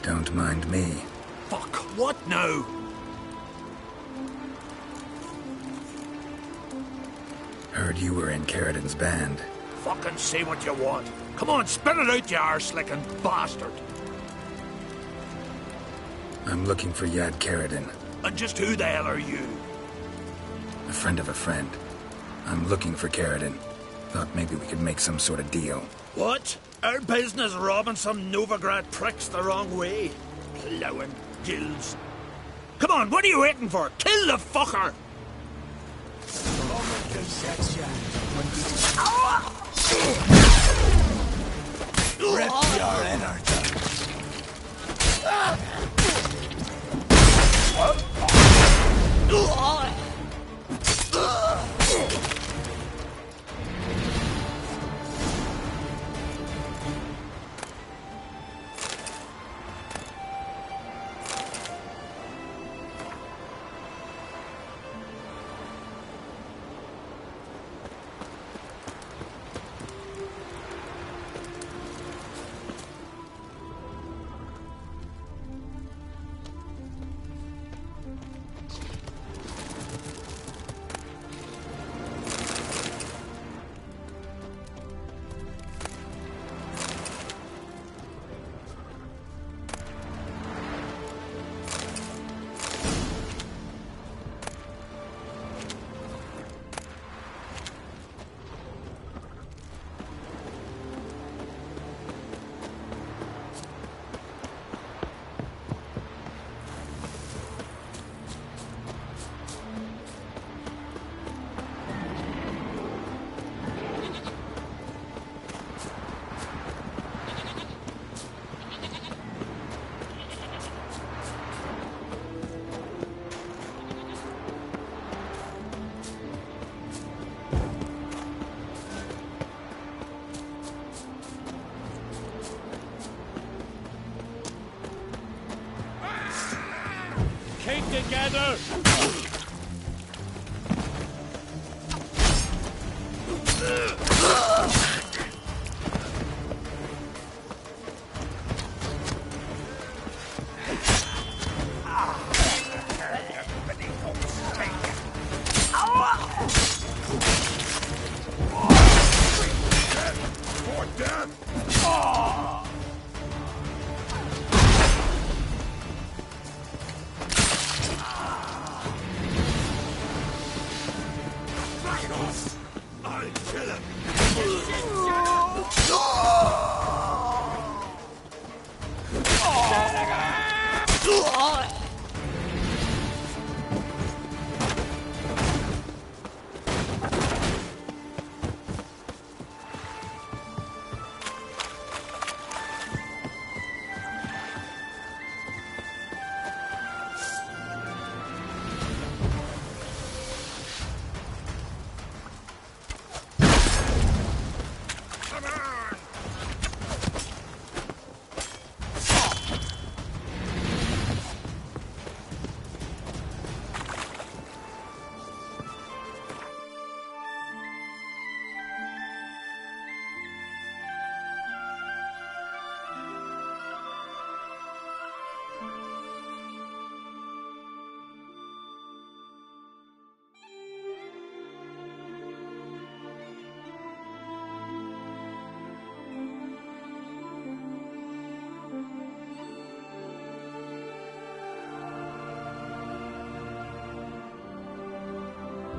Don't mind me. Fuck, what now? Heard you were in Caridin's band. Fucking say what you want. Come on, spit it out, you arse-licking bastard. I'm looking for Yad Caridin. And just who the hell are you? A friend of a friend. I'm looking for Caridin. Thought maybe we could make some sort of deal. What? Our business robbing some Novigrad pricks the wrong way? Plowing gills. Come on, what are you waiting for? Kill the fucker! Rip your energy. Keep together!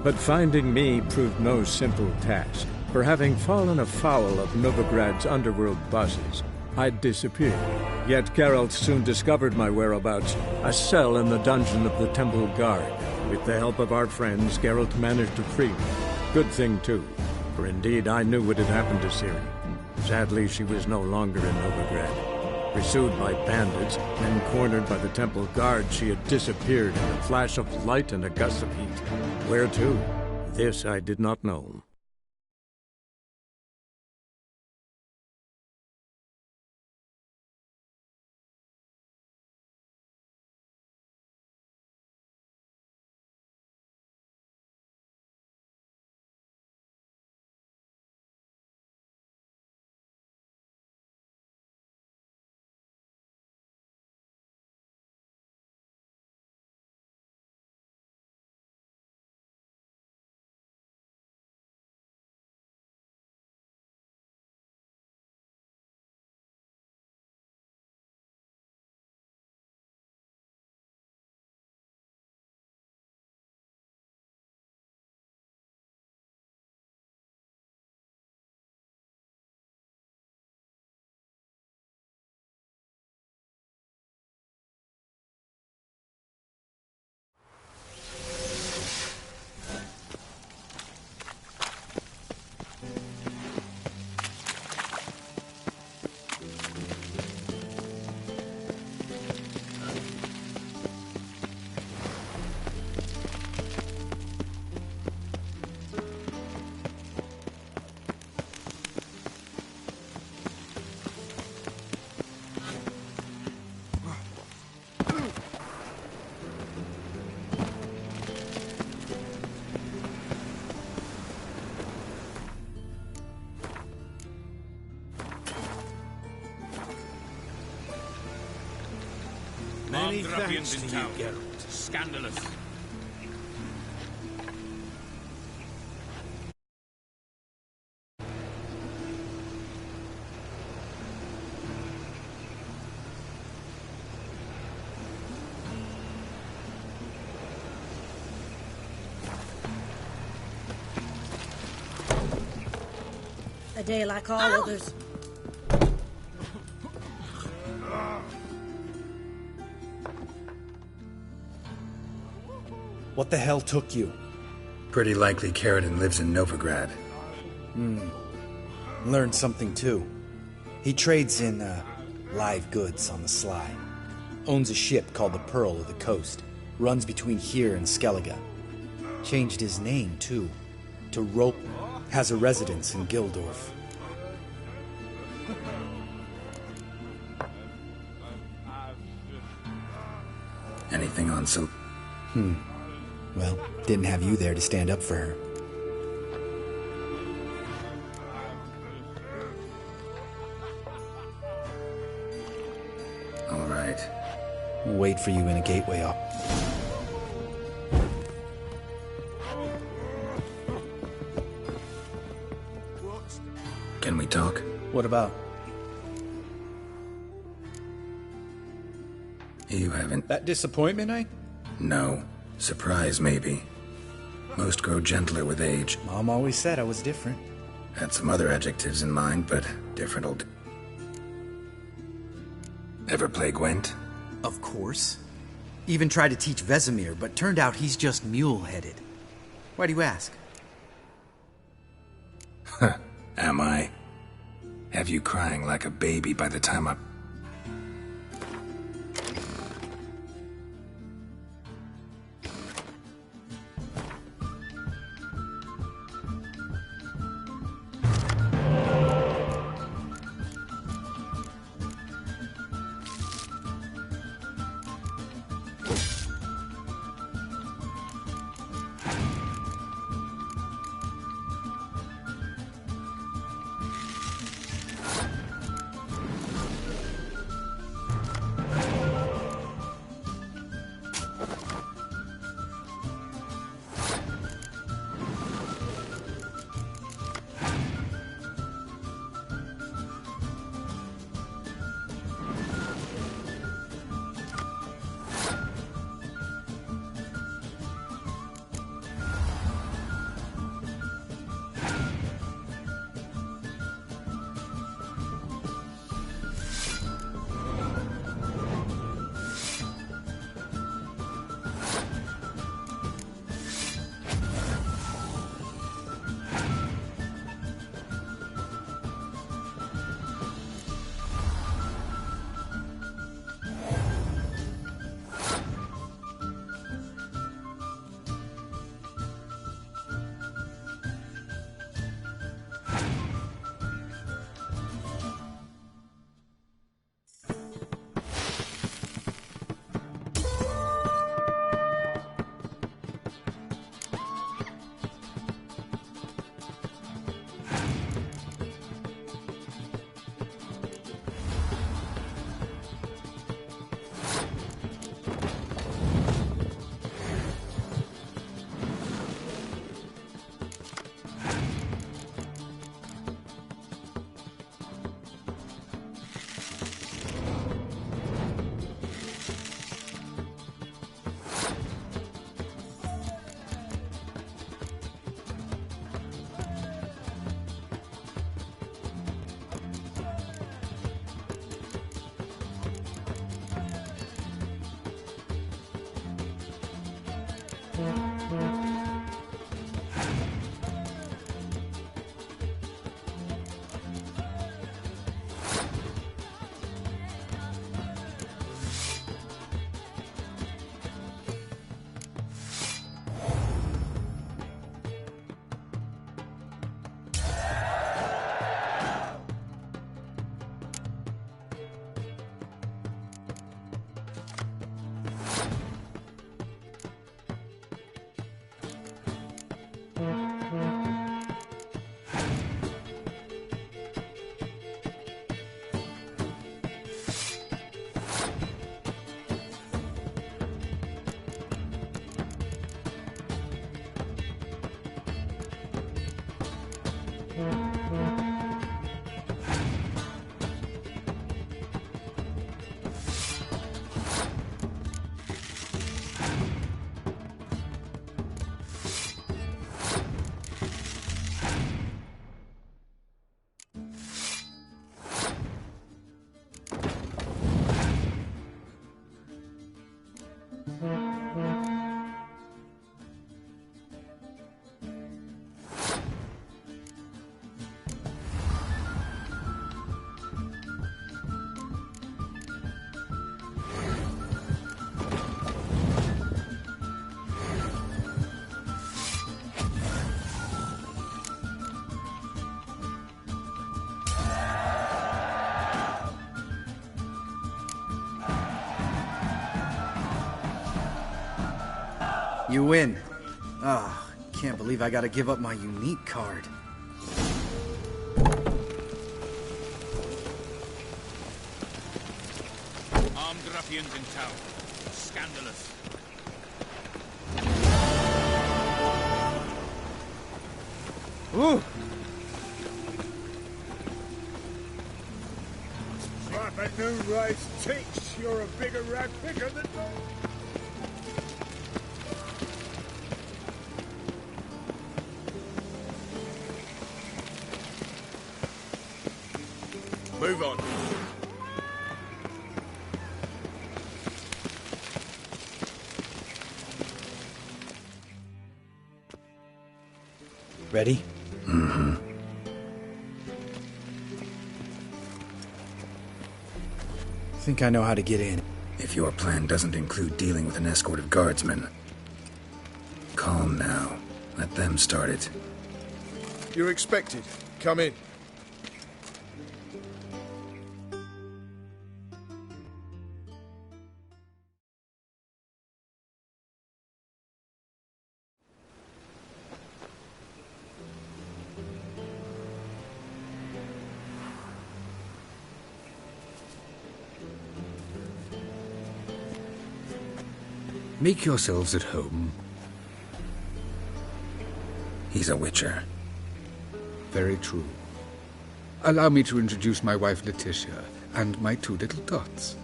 But finding me proved no simple task, for having fallen afoul of Novigrad's underworld bosses, I'd disappeared. Yet Geralt soon discovered my whereabouts, a cell in the dungeon of the Temple Guard. With the help of our friends, Geralt managed to free me. Good thing, too, for indeed I knew what had happened to Ciri. Sadly, she was no longer in Novigrad. Pursued by bandits, then cornered by the Temple Guard, she had disappeared in a flash of light and a gust of heat. Where to? This I did not know. Many Armed ruffians thanks in to you, town. Geralt. Scandalous. A day like all others. What the hell took you? Pretty likely Carradine lives in Novigrad. Learned something too. He trades in, live goods on the sly. Owns a ship called the Pearl of the Coast. Runs between here and Skellige. Changed his name, too. To Rope. Has a residence in Gildorf. Anything on Well, didn't have you there to stand up for her. All right. We'll wait for you in a gateway up. Can we talk? What about? You haven't... That disappointment, eh? No. Surprise, maybe. Most grow gentler with age. Mom always said I was different. Had some other adjectives in mind, but different will do. Ever play Gwent? Of course. Even tried to teach Vesemir, but turned out he's just mule-headed. Why do you ask? Am I? Have you crying like a baby by the time I... You win. Ah, can't believe I gotta give up my unique card. Armed ruffians in town. Scandalous. Ooh! Slap at Moonrise cheeks. You're a bigger rat picker than me. Move on. Ready? Mm-hmm. Think I know how to get in. If your plan doesn't include dealing with an escort of guardsmen. Calm now. Let them start it. You're expected. Come in. Make yourselves at home. He's a witcher. Very true. Allow me to introduce my wife Letitia and my two little dots.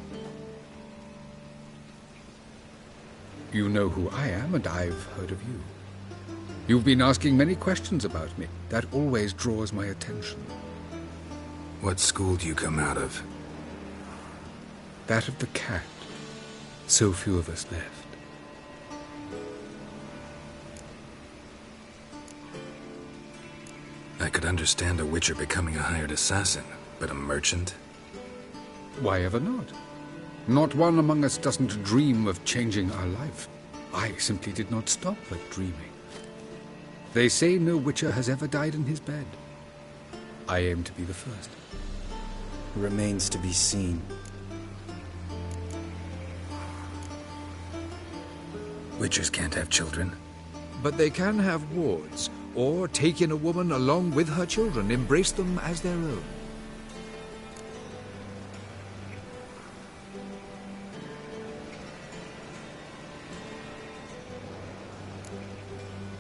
You know who I am, and I've heard of you. You've been asking many questions about me. That always draws my attention. What school do you come out of? That of the cat. So few of us left. I could understand a witcher becoming a hired assassin, but a merchant? Why ever not? Not one among us doesn't dream of changing our life. I simply did not stop at dreaming. They say no witcher has ever died in his bed. I aim to be the first. Remains to be seen. Witchers can't have children. But they can have wards, or take in a woman along with her children, embrace them as their own.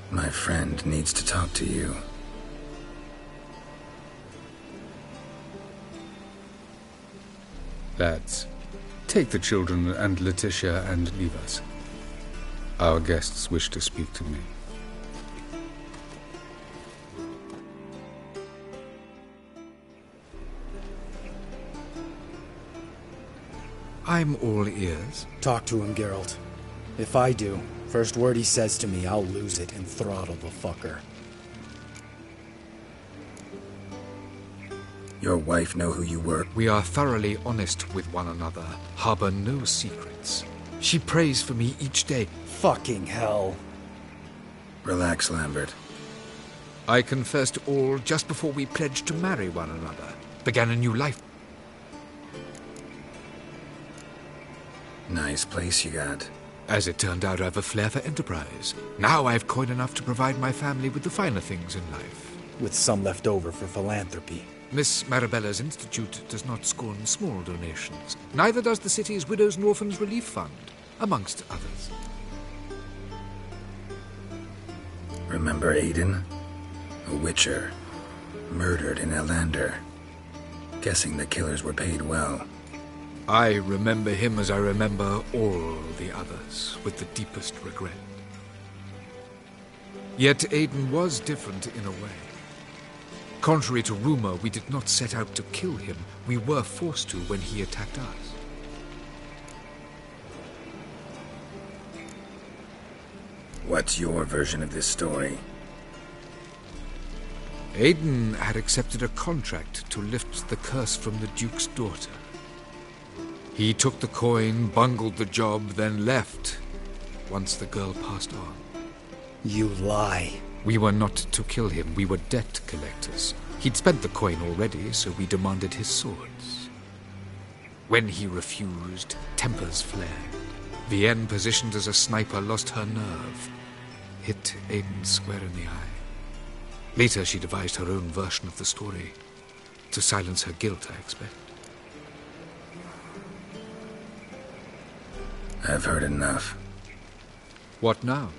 My friend needs to talk to you. Lads, take the children and Letitia and leave us. Our guests wish to speak to me. I'm all ears. Talk to him, Geralt. If I do, first word he says to me, I'll lose it and throttle the fucker. Your wife know who you were? We are thoroughly honest with one another, harbor no secrets. She prays for me each day. Fucking hell. Relax, Lambert. I confessed all just before we pledged to marry one another. Began a new life. Nice place you got. As it turned out, I've a flair for enterprise. Now I've coin enough to provide my family with the finer things in life. With some left over for philanthropy. Miss Marabella's institute does not scorn small donations. Neither does the city's Widows and Orphans Relief Fund, amongst others. Remember Aiden? A witcher. murdered in Elander. Guessing the killers were paid well. I remember him as I remember all the others, with the deepest regret. Yet Aiden was different in a way. Contrary to rumor, we did not set out to kill him. We were forced to when he attacked us. What's your version of this story? Aiden had accepted a contract to lift the curse from the Duke's daughter. He took the coin, bungled the job, then left, once the girl passed on. You lie. We were not to kill him, we were debt collectors. He'd spent the coin already, so we demanded his swords. When he refused, tempers flared. Vienne, positioned as a sniper, lost her nerve. Hit Aiden square in the eye. Later, she devised her own version of the story. To silence her guilt, I expect. I've heard enough. What now?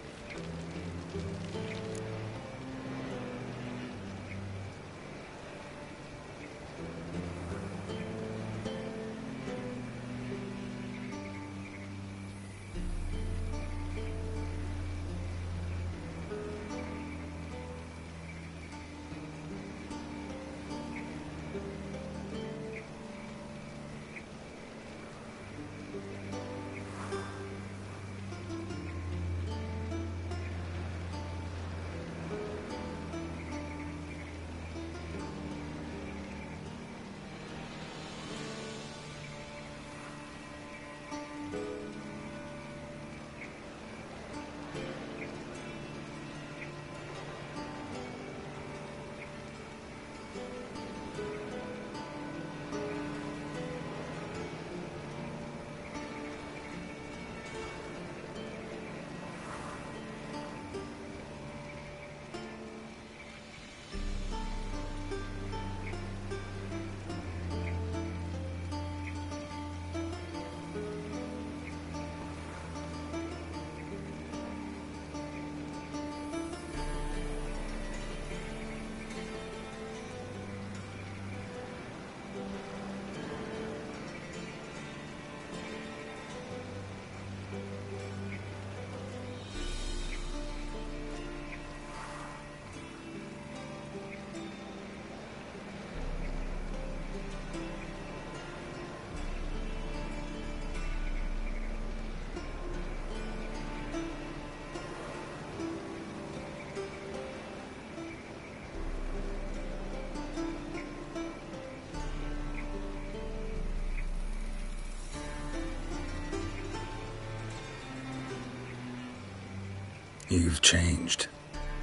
You've changed.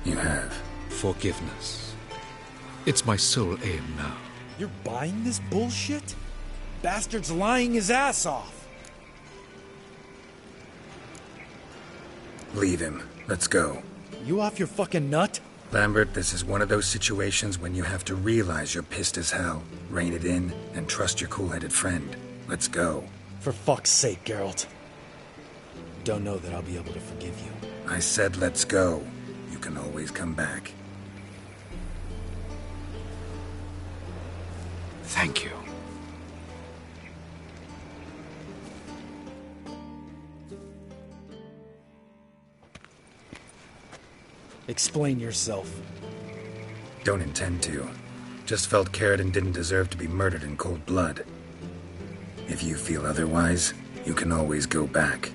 You have. Forgiveness. It's my sole aim now. You're buying this bullshit? Bastard's lying his ass off. Leave him. Let's go. You off your fucking nut? Lambert, this is one of those situations when you have to realize you're pissed as hell, rein it in, and trust your cool-headed friend. Let's go. For fuck's sake, Geralt. Don't know that I'll be able to forgive you. I said let's go. You can always come back. Thank you. Explain yourself. Don't intend to. Just felt Caridin didn't deserve to be murdered in cold blood. If you feel otherwise, you can always go back.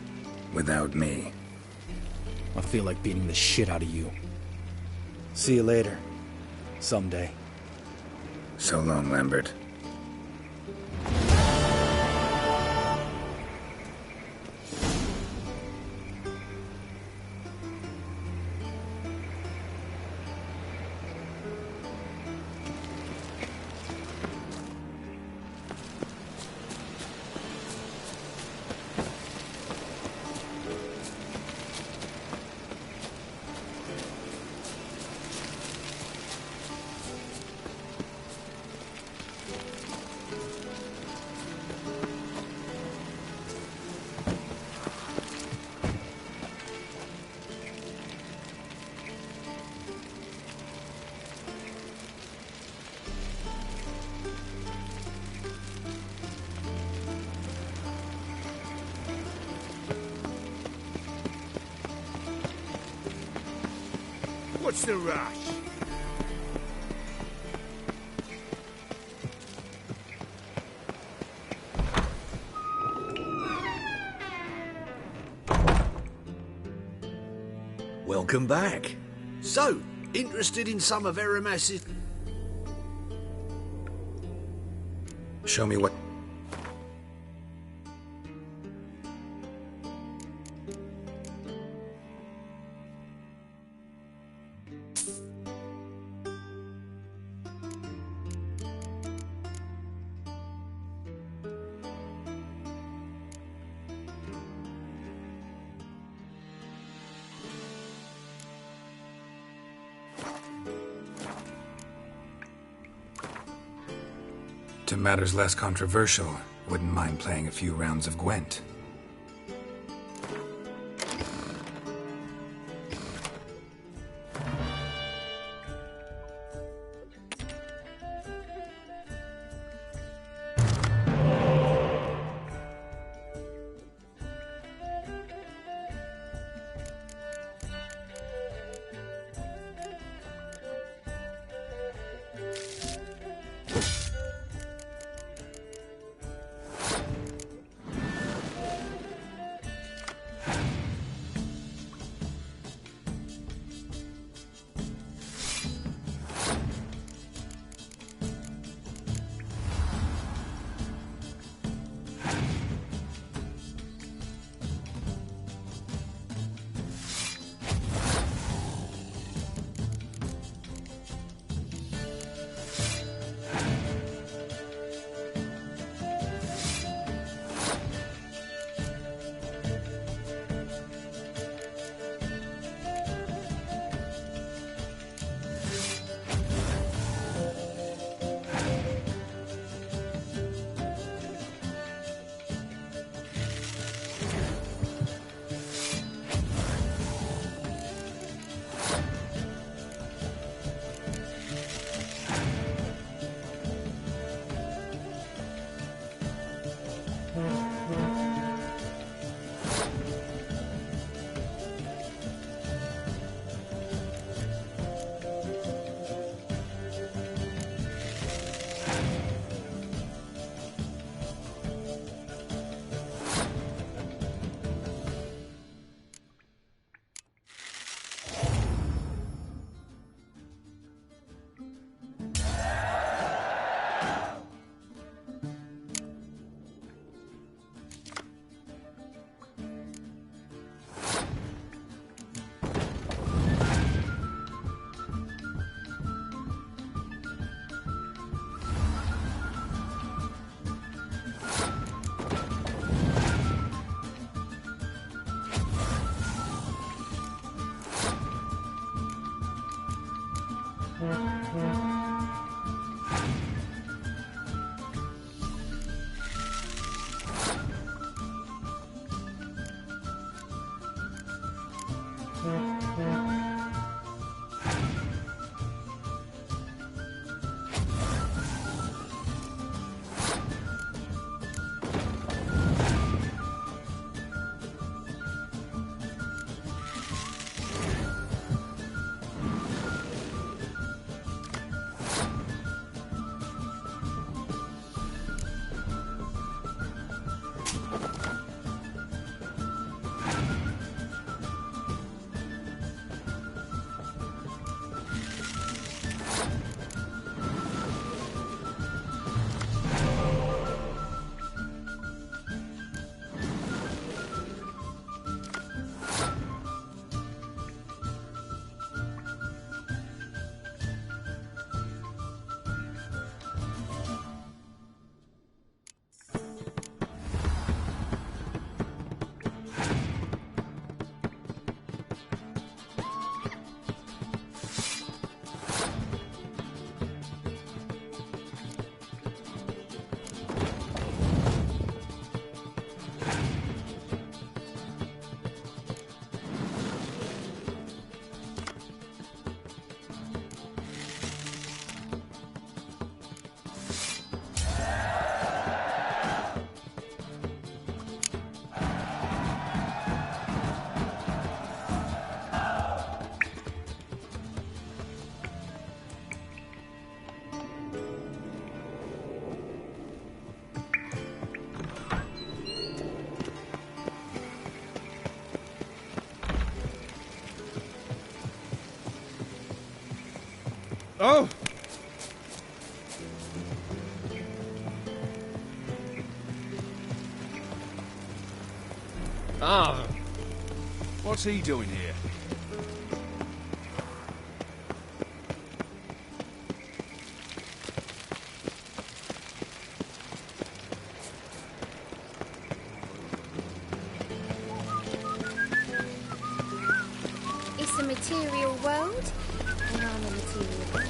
Without me. I feel like beating the shit out of you. See you later. Someday. So long, Lambert. What's the rush? Welcome back. So, interested in some of Aramas's... Show me what... To matters less controversial, wouldn't mind playing a few rounds of Gwent. Oh! Ah! What's he doing here? It's a material world, and I'm a material world.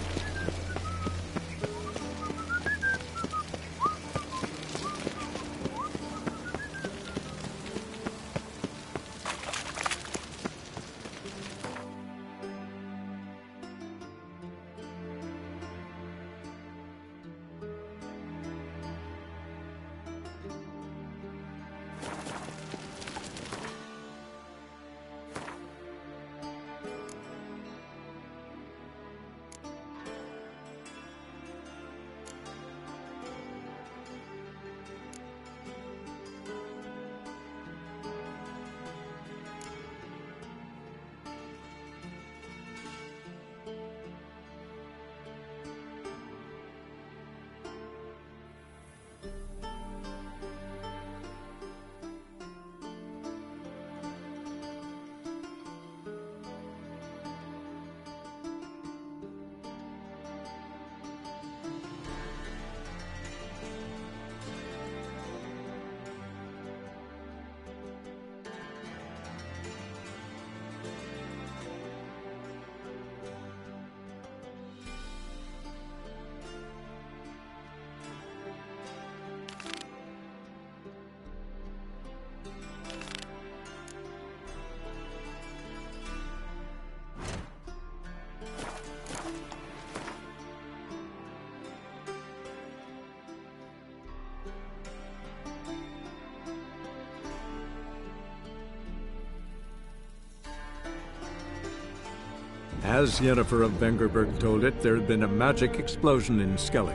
As Yennefer of Vengerberg told it, there had been a magic explosion in Skellige.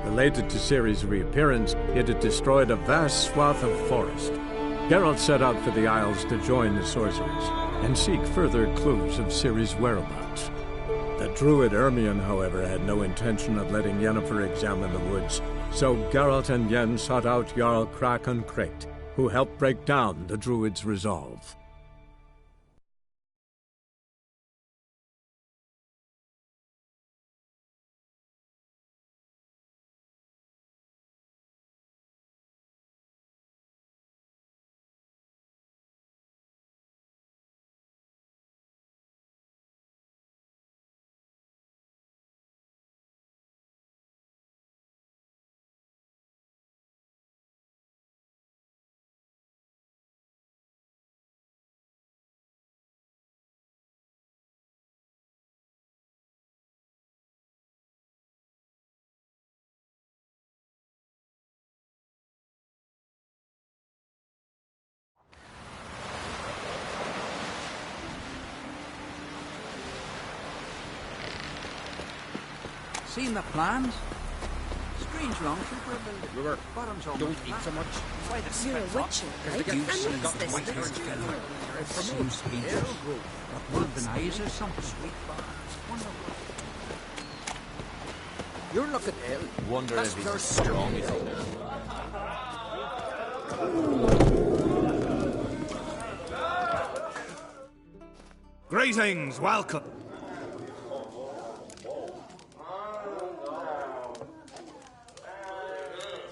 Related to Ciri's reappearance, it had destroyed a vast swath of forest. Geralt set out for the Isles to join the sorcerers and seek further clues of Ciri's whereabouts. The druid Ermion, however, had no intention of letting Yennefer examine the woods, so Geralt and Yen sought out Jarl Krakon Krekt, who helped break down the druid's resolve. Seen the plans? Strange long for a building. River, Bottom's almost don't eat flat. so much. Why the You're a witcher, right? You And what's got this white thing? hairs together. Seems to be just got one of the eyes or something. Sweet bars. You're looking ill. Wonder That's if he's their as strong as he Greetings, welcome.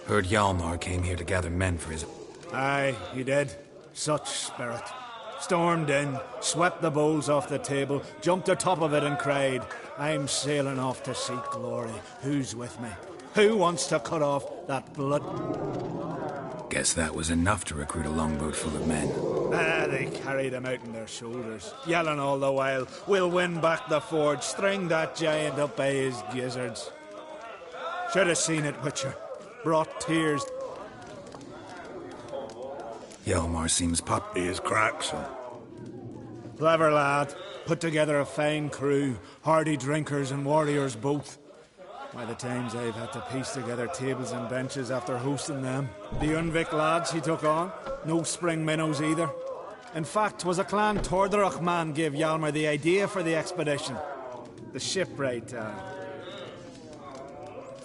Heard Hjalmar came here to gather men for his... Aye, he did. Such spirit. Stormed in, swept the bowls off the table, jumped atop of it and cried, I'm sailing off to seek glory. Who's with me? Who wants to cut off that blood? Guess that was enough to recruit a longboat full of men. They carried him out on their shoulders, yelling all the while, we'll win back the forge, string that giant up by his gizzards. Should have seen it, Witcher. Brought tears. Hjalmar seems pop... He is Craxon. Clever lad. Put together a fine crew. Hardy drinkers and warriors both. By the times I've had to piece together tables and benches after hosting them. The Unvik lads he took on. No spring minnows either. In fact, 'twas a clan Tordarach man gave Hjalmar the idea for the expedition. The shipwright,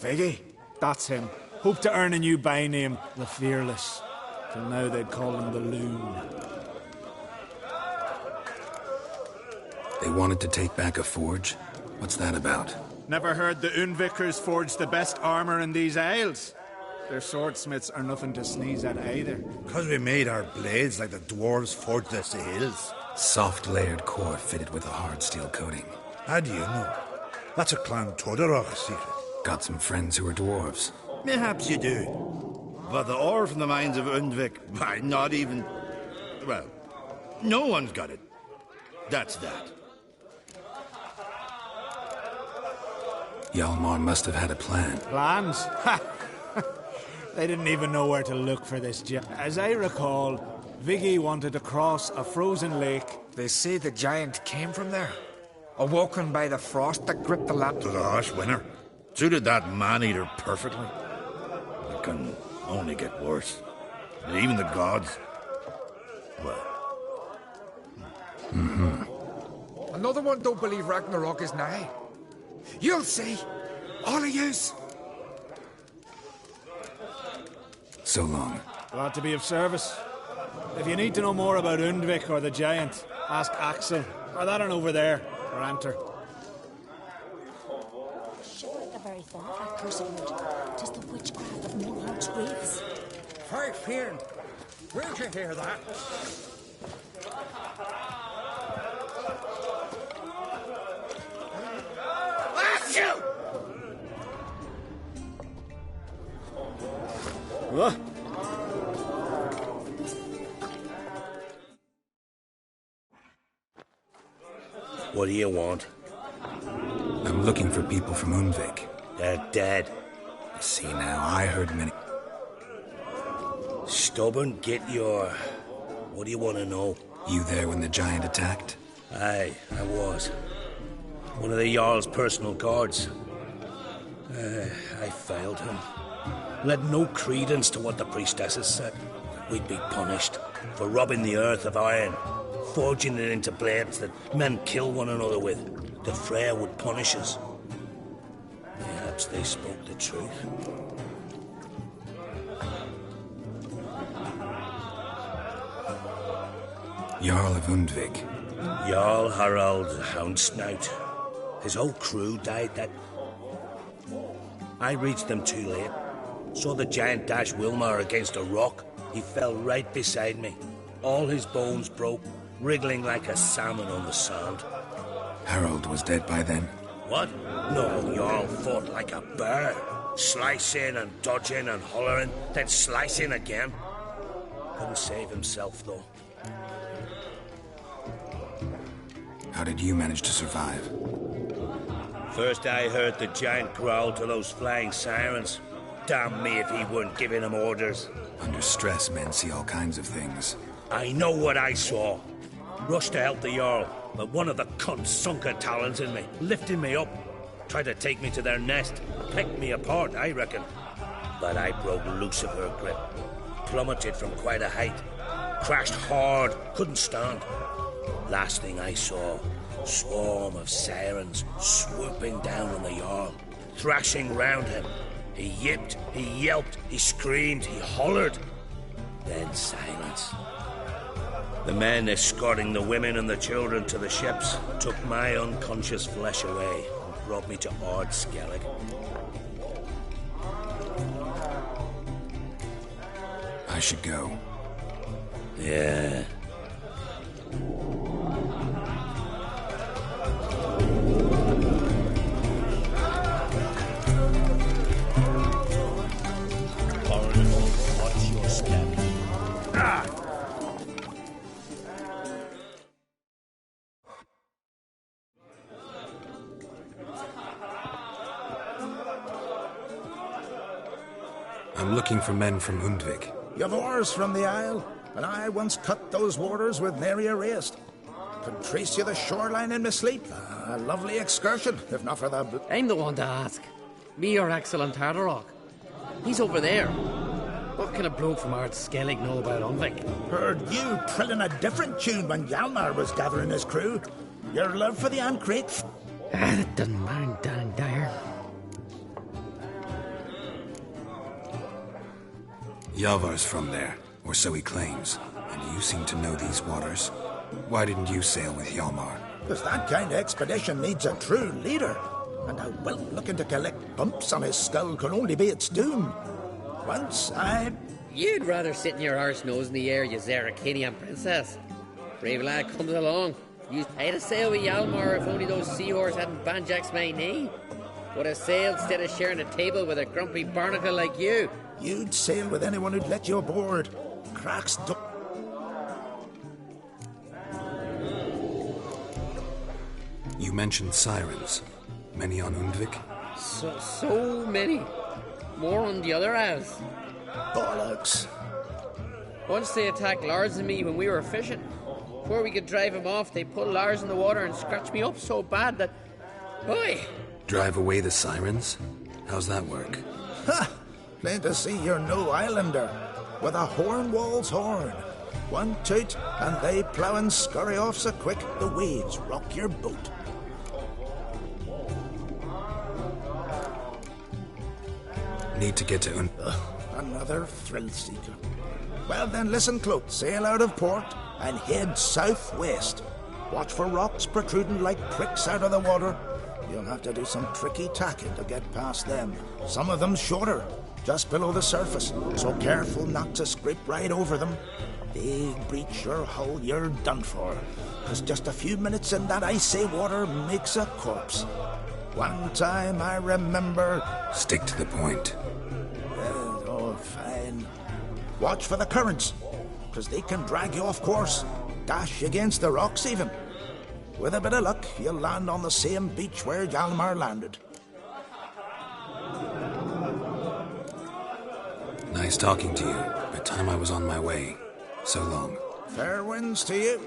Viggy? That's him. Hope to earn a new by name, the Fearless. Till now they'd call him the Loon. They wanted to take back a forge? What's that about? Never heard the Unvikers forged the best armor in these isles? Their swordsmiths are nothing to sneeze at either. Because we made our blades like the dwarves forged the hills. Soft layered core fitted with a hard steel coating. How do you know? That's a Clan Todorok secret. Got some friends who are dwarves. Perhaps you do. But the ore from the mines of Undvik, why, not even... Well, no one's got it. That's that. Hjalmar must have had a plan. Plans? Ha! They didn't even know where to look for this giant. As I recall, Viggy wanted to cross a frozen lake. They say the giant came from there, awoken by the frost that gripped the land. To the harsh winter. Suited that man-eater perfectly. It can only get worse. And even the gods... well... Mm-hmm. Another one don't believe Ragnarok is nigh. You'll see. All of yous. So long. Glad to be of service. If you need to know more about Undvik or the giant, ask Axel, or that one over there, or Anter. Shiver at the very thought of that cursed wood. 'Tis the witchcraft of Moorhart's wraiths. Fight, Fionn. Where'd you hear that? What? What do you want? I'm looking for people from Undvik. They're dead. I see now. I heard many... Stubborn, get your... What do you want to know? You there when the giant attacked? Aye, I was. One of the Jarl's personal guards. I failed him. Led no credence to what the priestesses said. We'd be punished for robbing the earth of iron, forging it into blades that men kill one another with. The Freyr would punish us. Perhaps they spoke the truth. Jarl of Undvik. Jarl Harald Houndsnout. His whole crew died that... I reached them too late. Saw the giant dash Wilmar against a rock. He fell right beside me. All his bones broke, wriggling like a salmon on the sand. Harold was dead by then? What? No, Jarl fought like a bear. Slicing and dodging and hollering, then slicing again. Couldn't save himself, though. How did you manage to survive? First I heard the giant growl to those flying sirens. Damn me if he weren't giving them orders. Under stress, men see all kinds of things. I know what I saw. Rushed to help the Jarl, but one of the cunts sunk her talons in me, lifting me up. Tried to take me to their nest. Pecked me apart, I reckon. But I broke loose of her grip. Plummeted from quite a height. Crashed hard, couldn't stand. Last thing I saw, swarm of sirens swooping down on the Jarl, thrashing round him. He yipped, he yelped, he screamed, he hollered. Then silence. The men escorting the women and the children to the ships took my unconscious flesh away and brought me to Ard Skellig. I should go. Yeah. I'm looking for men from Undvik. You've oars from the Isle, and I once cut those waters with nary a waste. Could trace you the shoreline in my sleep. A lovely excursion, if not for the... I'm the one to ask. Me or Axel and Tardarok. He's over there. What can a bloke from Ard Skellig know about Undvik? Heard you trilling a different tune when Hjalmar was gathering his crew. Your love for the Ancrate. That doesn't mind down there. Yavar's from there, or so he claims. And you seem to know these waters. Why didn't you sail with Hjalmar? Because that kind of expedition needs a true leader. And a whelp looking to collect bumps on his skull can only be its doom. Once You'd rather sit in your arse nose in the air, you Zarakinian princess. Brave lad comes along. You'd pay to sail with Hjalmar if only those seahorse hadn't banjaxed my knee. Would have sailed instead of sharing a table with a grumpy barnacle like you. You'd sail with anyone who'd let you aboard. Cracks do... You mentioned sirens. Many on Undvik? So many. More on the other halves. Bollocks. Once they attacked Lars and me when we were fishing. Before we could drive him off, they put Lars in the water and scratched me up so bad that... Oi! Drive away the sirens? How's that work? Ha! Plain to see you're no islander. With a Hornwall's horn. One toot, and they plough and scurry off so quick the waves rock your boat. Need to get to Another thrill seeker. Well then, listen, Cloak. Sail out of port and head southwest. Watch for rocks protruding like pricks out of the water. You'll have to do some tricky tacking to get past them. Some of them shorter, just below the surface, so careful not to scrape right over them. They breach your hull, you're done for. 'Cause just a few minutes in that icy water makes a corpse. One time I remember... Stick to the point. Oh, fine. Watch for the currents, 'cause they can drag you off course. Dash against the rocks even. With a bit of luck, you'll land on the same beach where Hjalmar landed. Nice talking to you, but time I was on my way. So long. Fair winds to you.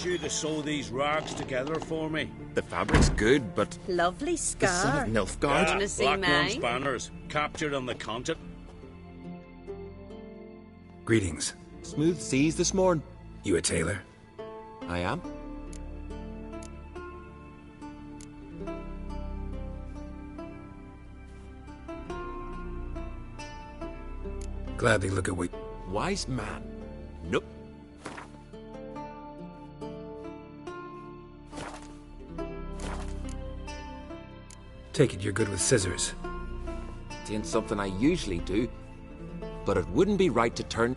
You to sew these rags together for me. The fabric's good, but... Lovely scar. The son of Nilfgaard. Wanna see Blackburn's mine? banners, captured on the continent. Greetings. Smooth seas this morn. You a tailor? I am. Gladly look at what... Wise man. Nope. Take it you're good with scissors. It ain't something I usually do, but it wouldn't be right to turn...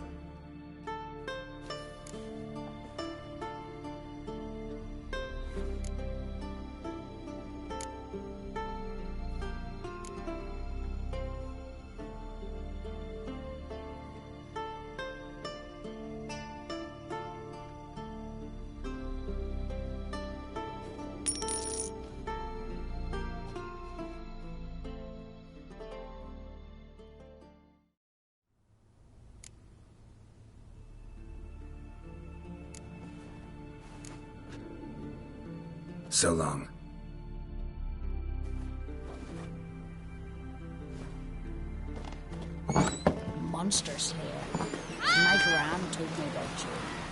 So long. Monster Slayer. My gran told me about you.